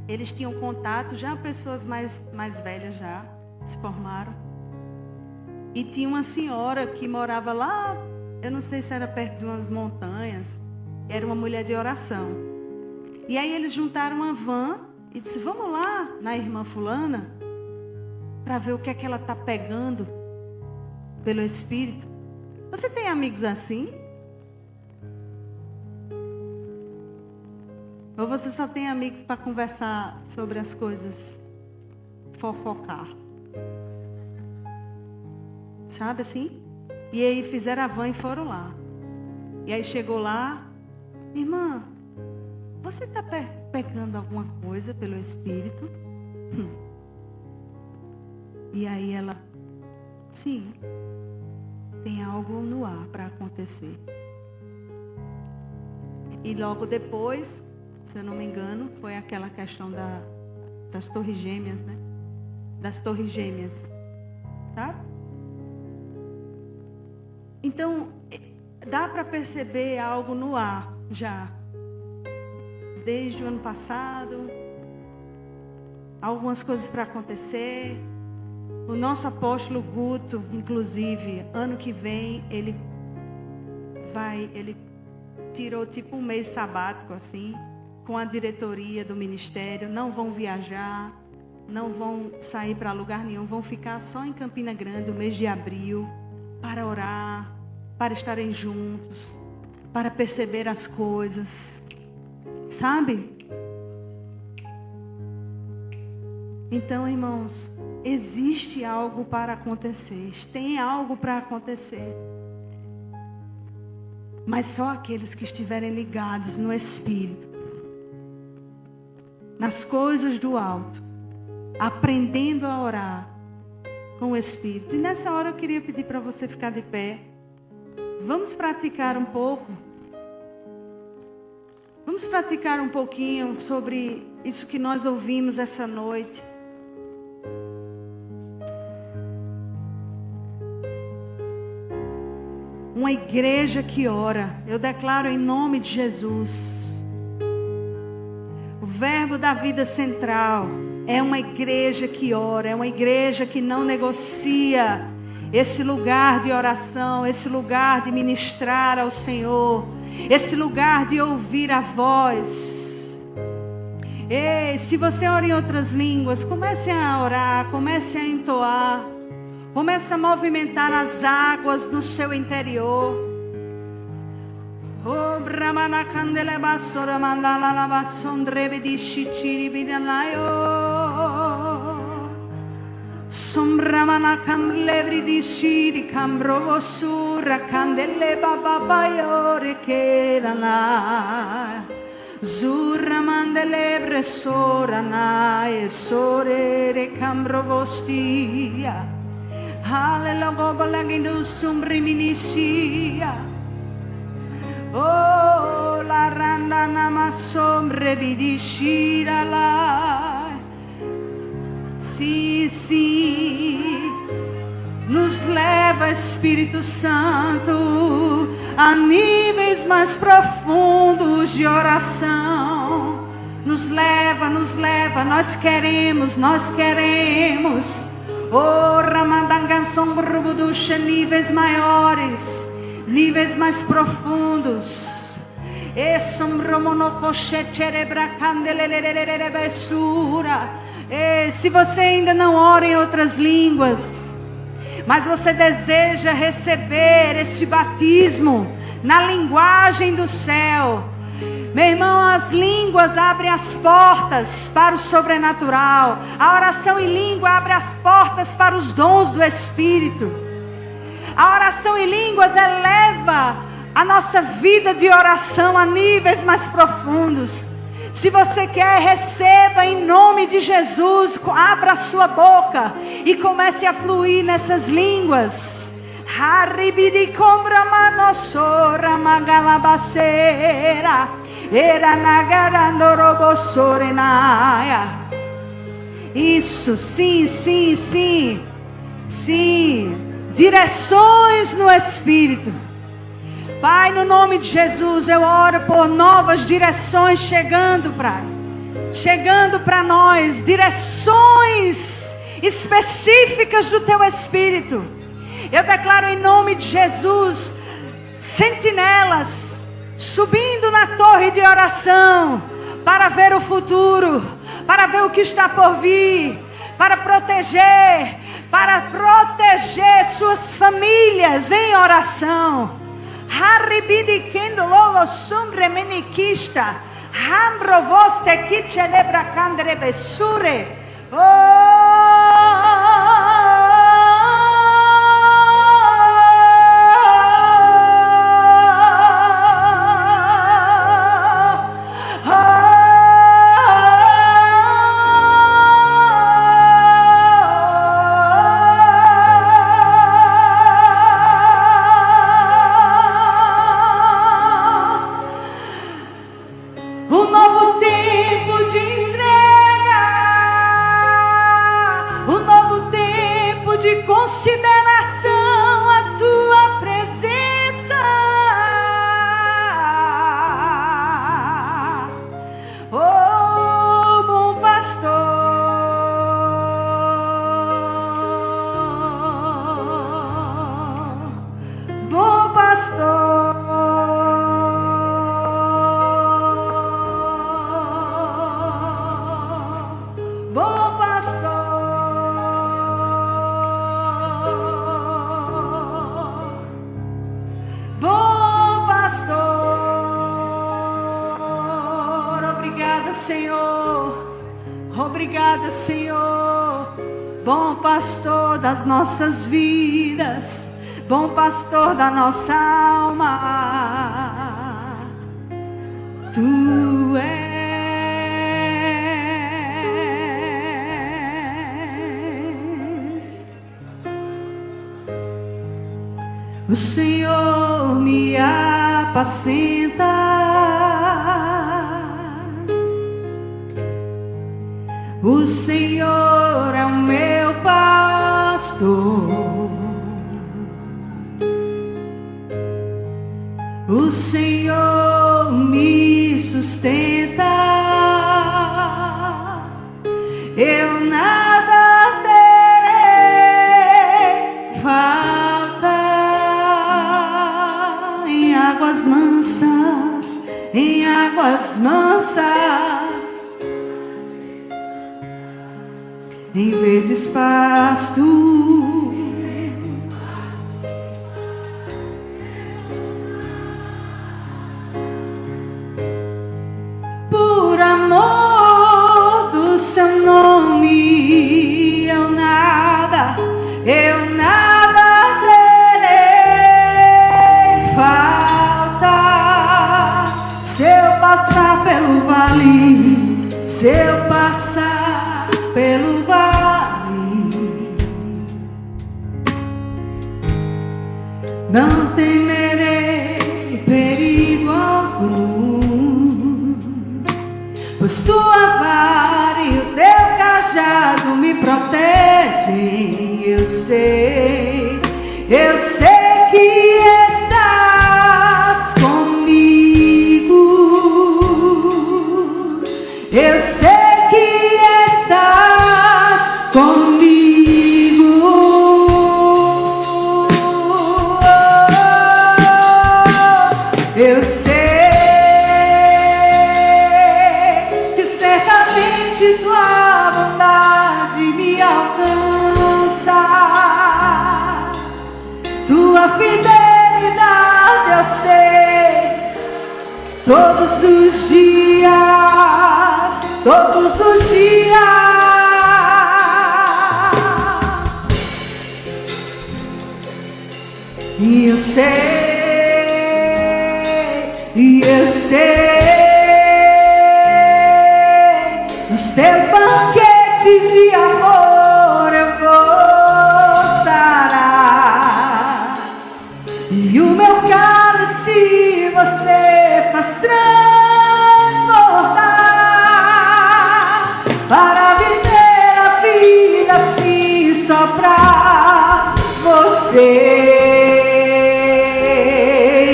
Eles tinham contato, já pessoas mais velhas já se formaram. E tinha uma senhora que morava lá, eu não sei se era perto de umas montanhas, era uma mulher de oração. E aí eles juntaram uma van e disse, vamos lá na irmã fulana, para ver o que é que ela está pegando pelo Espírito. Você tem amigos assim? Ou você só tem amigos para conversar sobre as coisas, fofocar? Sabe assim? E aí fizeram a van e foram lá. E aí chegou lá, irmã, você está pegando alguma coisa pelo Espírito? E aí ela, sim, tem algo no ar para acontecer. E logo depois, se eu não me engano, foi aquela questão das torres gêmeas, né? Das torres gêmeas, sabe? Então, dá para perceber algo no ar já. Desde o ano passado, algumas coisas para acontecer. O nosso apóstolo Guto, inclusive, ano que vem, ele tirou tipo um mês sabático assim, com a diretoria do ministério. Não vão viajar, não vão sair para lugar nenhum, vão ficar só em Campina Grande o mês de abril, para orar, para estarem juntos, para perceber as coisas, sabe? Então, irmãos, existe algo para acontecer, tem algo para acontecer. Mas só aqueles que estiverem ligados no Espírito, nas coisas do alto, aprendendo a orar com o Espírito. E nessa hora eu queria pedir para você ficar de pé. Vamos praticar um pouco. Vamos praticar um pouquinho sobre isso que nós ouvimos essa noite. Uma igreja que ora. Eu declaro em nome de Jesus. O verbo da vida central é uma igreja que ora. É uma igreja que não negocia esse lugar de oração, esse lugar de ministrar ao Senhor, esse lugar de ouvir a voz. Ei, se você ora em outras línguas, comece a orar, comece a entoar. Comece a movimentar as águas do seu interior. Oh, Brahmana Candele Bassora Mandala Lavasondreve di Shitiri Bidanayo. Sombramana Camlevri di Shiri Cambrovosura Candele Babayore Kerana. Zurra Mandelebre Sorana e Sorere Cambrovostia. Hallelujah, oh, la randa nama sombre vidishira la. Sim, nos leva, Espírito Santo, a níveis mais profundos de oração. Nos leva, nós queremos. Oh, Ramandangan Sombrubuducha, níveis maiores, níveis mais profundos. E se você ainda não ora em outras línguas, mas você deseja receber este batismo na linguagem do céu, meu irmão, as línguas abrem as portas para o sobrenatural. A oração em língua abre as portas para os dons do Espírito. A oração em línguas eleva a nossa vida de oração a níveis mais profundos. Se você quer, receba em nome de Jesus. Abra a sua boca e comece a fluir nessas línguas. Haribidi combra manosora magalabaceira. Era nagarandorobosorenaia. Isso, sim. Direções no Espírito. Pai, no nome de Jesus, eu oro por novas direções chegando para nós, direções específicas do Teu Espírito. Eu declaro em nome de Jesus, sentinelas subindo na torre de oração para ver o futuro, para ver o que está por vir, para proteger suas famílias em oração. Haribidikendo logo sumbre menikista, hambrovoste que celebra candre besure. Consideração a tua presença, oh bom pastor, bom pastor, bom pastor. Senhor, obrigada, Senhor, bom pastor das nossas vidas, bom pastor da nossa alma, Tu és. O Senhor me apacenta, o Senhor é o meu pastor, o Senhor me sustenta, eu nada terei falta. Em águas mansas, em águas mansas, em verdes pastos, por amor do seu nome, eu nada terei falta. Se eu passar pelo vale, se eu passar pelo vale, não temerei perigo algum, pois tua vara e o teu cajado me protegem. Eu sei que estás comigo, eu sei que estás comigo, eu sei que certamente tua bondade me alcança, tua fidelidade eu sei, todos os dias, todos os dias. E eu sei, nos teus banquetes de amor eu vou sarar, e o meu cálice você faz transbordar, para viver a vida assim só pra você.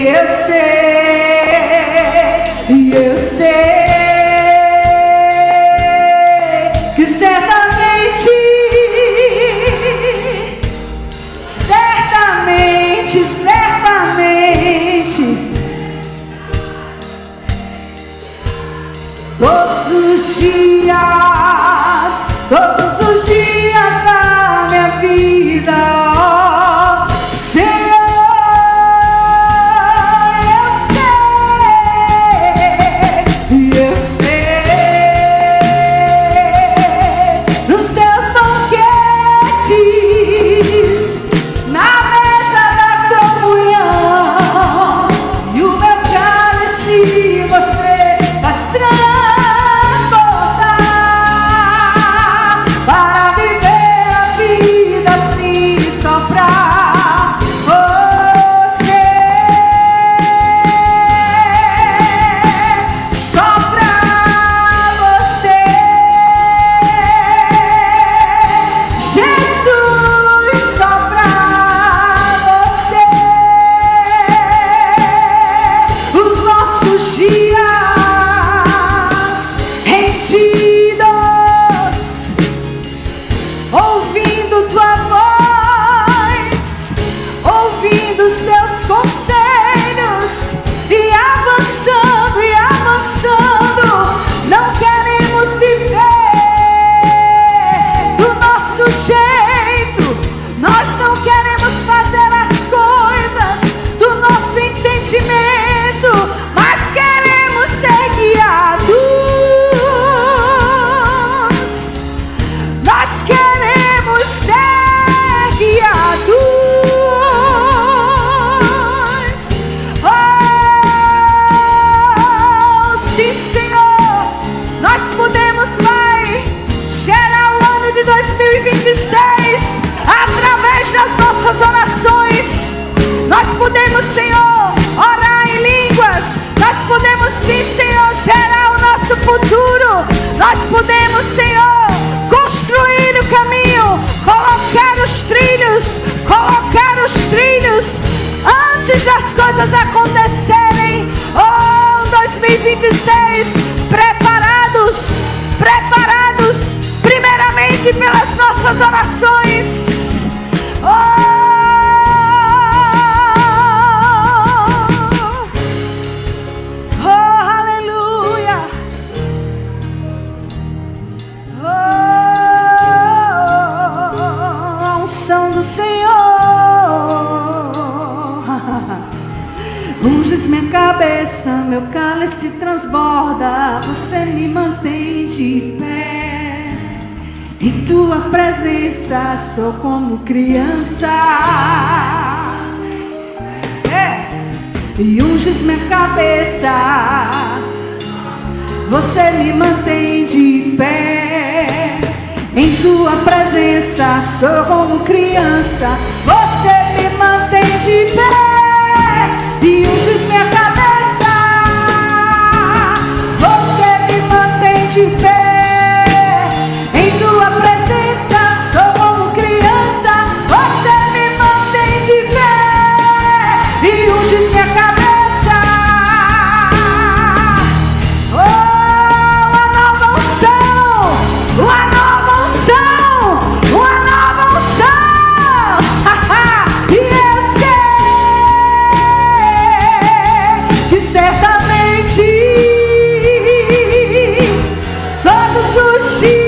Eu que certamente todos os dias da minha vida, Senhor, eu sei, nos teus banquetes, na mesa da comunhão, e o meu cálice você faz transbordar, para viver a vida assim, só pra você, só pra você, Jesus, só pra você, os nossos dias rendidos, ouvindo tua voz, ouvindo os teus conselhos, e avançando, não queremos viver do nosso jeito, nós não queremos fazer as coisas do nosso entendimento, mas queremos ser guiados, nós queremos ser guiados. Oh, sim, Senhor, nós podemos, Pai, gerar o ano de 2026 através das nossas orações. Nós podemos, Senhor, orar em línguas. Nós podemos, sim, Senhor, gerar o nosso futuro. Nós podemos, Senhor, construir o caminho, colocar os trilhos antes das coisas acontecerem. Oh, 2026, preparados, primeiramente pelas nossas orações. Oh, aleluia. Oh, a unção do Senhor unges minha cabeça, meu cálice transborda, você me mantém de pé, em tua presença sou como criança, e unges minha cabeça, você me mantém de pé, em tua presença sou como criança, você me mantém de pé, e unges minha cabeça, você me mantém de pé, em tua presença sou como criança, você me mantém de pé, e unges minha cabeça. Oh, uma nova unção, uma nova unção, uma nova unção. E eu sei que certamente todos os dias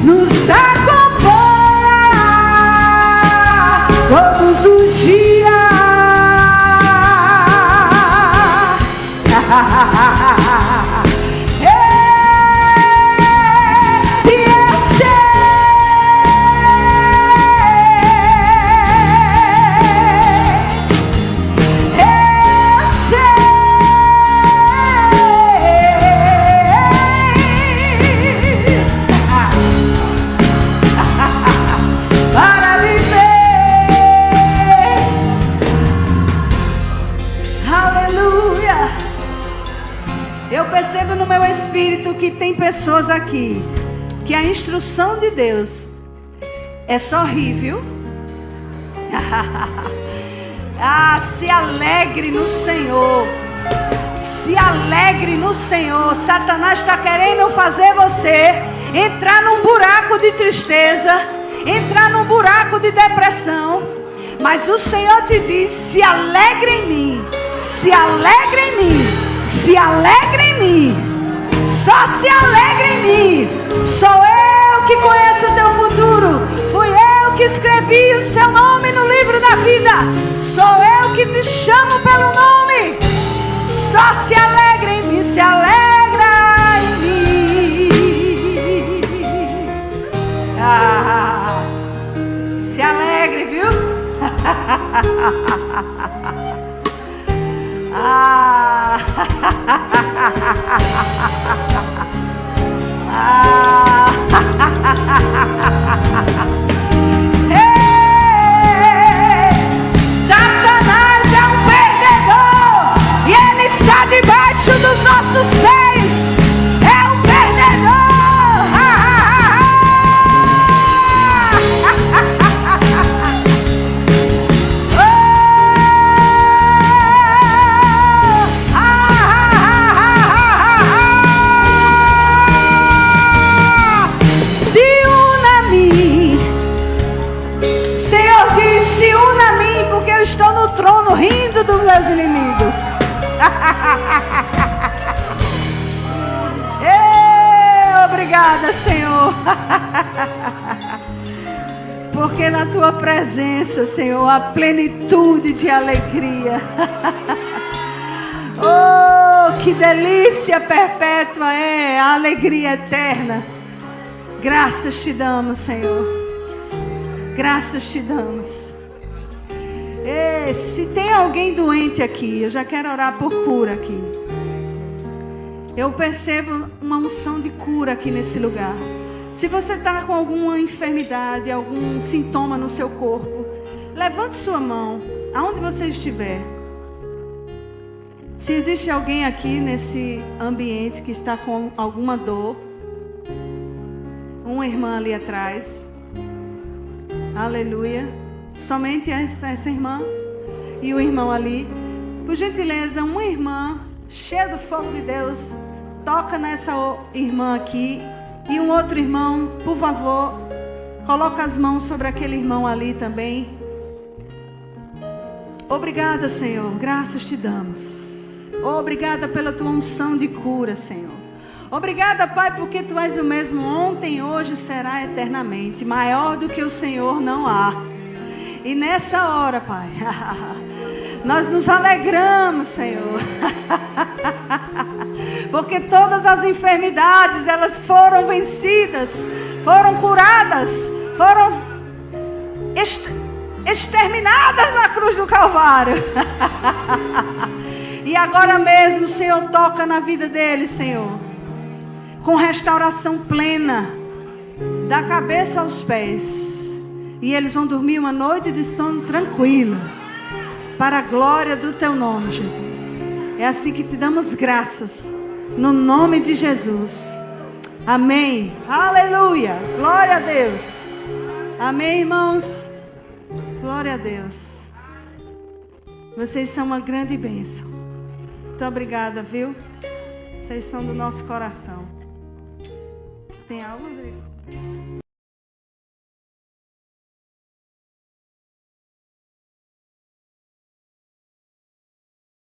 nos acompanha, todos os dias. E eu para viver, aleluia. Eu percebo no meu espírito que tem pessoas aqui que a instrução de Deus é sorrir, viu? Se alegre no Senhor. Se alegre no Senhor. Satanás está querendo fazer você entrar num buraco de tristeza, entrar num buraco de depressão. Mas o Senhor te diz: se alegre em mim. Se alegre em mim. Se alegre em mim. Só se alegre em mim. Sou eu que conheço o teu futuro. Fui eu que escrevi o seu nome no livro da vida. Sou eu que te chamo pelo nome. Só se alegra em mim. Se alegra em mim. Se alegre, viu? Satanás é um perdedor e ele está debaixo dos nossos pés. É um perdedor. Estou no trono rindo dos meus inimigos. Obrigada, Senhor. Porque na tua presença, Senhor, há plenitude de alegria. Oh, que delícia perpétua é a alegria eterna. Graças te damos, Senhor. Graças te damos. Se tem alguém doente aqui, eu já quero orar por cura aqui. Eu percebo uma unção de cura aqui nesse lugar. Se você está com alguma enfermidade, algum sintoma no seu corpo, levante sua mão, aonde você estiver. Se existe alguém aqui nesse ambiente que está com alguma dor, uma irmã ali atrás. Aleluia. Somente essa irmã e o irmão ali. Por gentileza, uma irmã cheia do fogo de Deus, toca nessa irmã aqui. E um outro irmão, por favor, coloca as mãos sobre aquele irmão ali também. Obrigada, Senhor, graças te damos. Obrigada pela tua unção de cura, Senhor. Obrigada, Pai, porque tu és o mesmo ontem, hoje, será eternamente. Maior do que o Senhor não há. E nessa hora, Pai, nós nos alegramos, Senhor. Porque todas as enfermidades, elas foram vencidas, foram curadas, foram exterminadas na cruz do Calvário. E agora mesmo o Senhor toca na vida deles, Senhor, com restauração plena, da cabeça aos pés. E eles vão dormir uma noite de sono tranquilo, para a glória do teu nome, Jesus. É assim que te damos graças, no nome de Jesus. Amém. Aleluia. Glória a Deus. Amém, irmãos. Glória a Deus. Vocês são uma grande bênção. Muito obrigada, viu? Vocês são do nosso coração. Tem algo, Rodrigo?